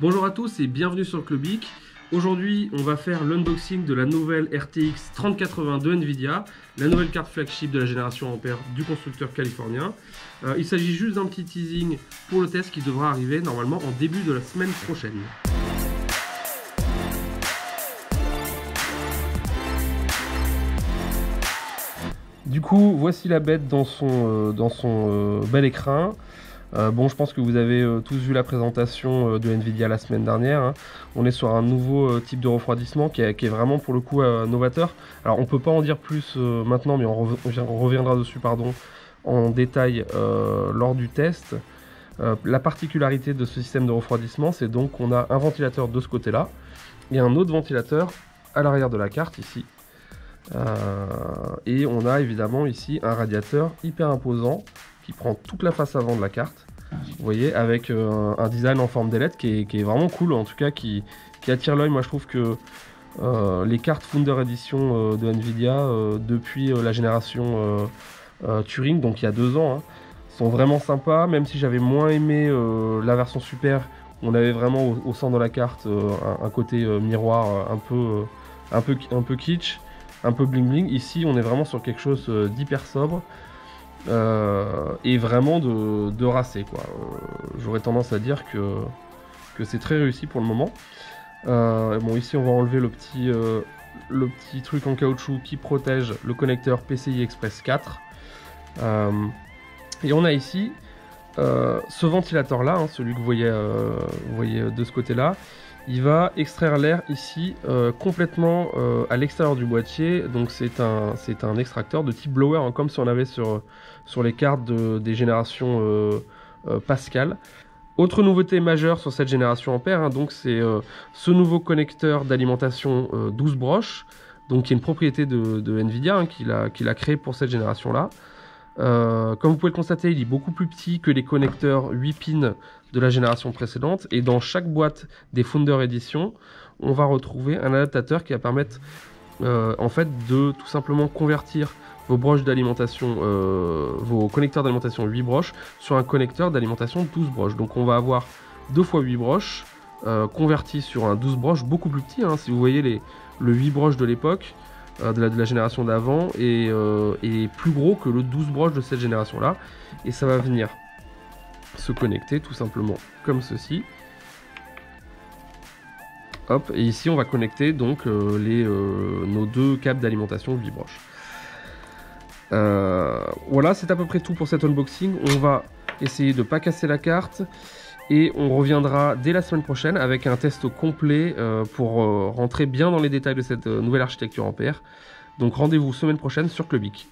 Bonjour à tous et bienvenue sur Clubic. Aujourd'hui, on va faire l'unboxing de la nouvelle RTX 3080 de Nvidia, la nouvelle carte flagship de la génération Ampère du constructeur californien. Il s'agit juste d'un petit teasing pour le test qui devra arriver normalement en début de la semaine prochaine. Du coup, voici la bête dans son bel écrin. Bon, je pense que vous avez tous vu la présentation de Nvidia la semaine dernière. Hein. On est sur un nouveau type de refroidissement qui est vraiment pour le coup novateur. Alors on peut pas en dire plus maintenant, mais on reviendra dessus en détail lors du test. La particularité de ce système de refroidissement, c'est donc qu'on a un ventilateur de ce côté-là et un autre ventilateur à l'arrière de la carte ici. Et on a évidemment ici un radiateur hyper imposant qui prend toute la face avant de la carte, vous voyez, avec un design en forme d'ailette qui est vraiment cool, en tout cas qui attire l'œil. Moi je trouve que les cartes Founder Edition de Nvidia depuis la génération Turing, donc il y a 2 ans, hein, sont vraiment sympas, même si j'avais moins aimé la version Super, où on avait vraiment au centre de la carte un côté miroir un peu kitsch, un peu bling bling. Ici on est vraiment sur quelque chose d'hyper sobre et vraiment de racé, quoi. J'aurais tendance à dire que c'est très réussi pour le moment. Bon, ici on va enlever le petit truc en caoutchouc qui protège le connecteur PCI Express 4. Et on a ici ce ventilateur là, hein, celui que vous voyez de ce côté là. Il va extraire l'air ici complètement à l'extérieur du boîtier. Donc c'est un extracteur de type blower, hein, comme si on avait sur les cartes des générations Pascal. Autre nouveauté majeure sur cette génération Ampère, hein, donc c'est ce nouveau connecteur d'alimentation 12 broches, donc qui est une propriété de Nvidia, hein, qu'il a créé pour cette génération là. Comme vous pouvez le constater, il est beaucoup plus petit que les connecteurs 8 pins de la génération précédente, et dans chaque boîte des Founder Edition, on va retrouver un adaptateur qui va permettre en fait de tout simplement convertir vos broches d'alimentation, vos connecteurs d'alimentation 8 broches sur un connecteur d'alimentation 12 broches. Donc on va avoir 2 fois 8 broches convertis sur un 12 broches beaucoup plus petit, hein, si vous voyez le 8 broches de l'époque. De la génération d'avant et plus gros que le 12 broches de cette génération là, et ça va venir se connecter tout simplement comme ceci. Hop, et ici on va connecter donc nos 2 câbles d'alimentation 8 broches. Voilà, c'est à peu près tout pour cet unboxing. On va essayer de ne pas casser la carte et on reviendra dès la semaine prochaine avec un test complet pour rentrer bien dans les détails de cette nouvelle architecture Ampère. Donc rendez-vous semaine prochaine sur Clubic.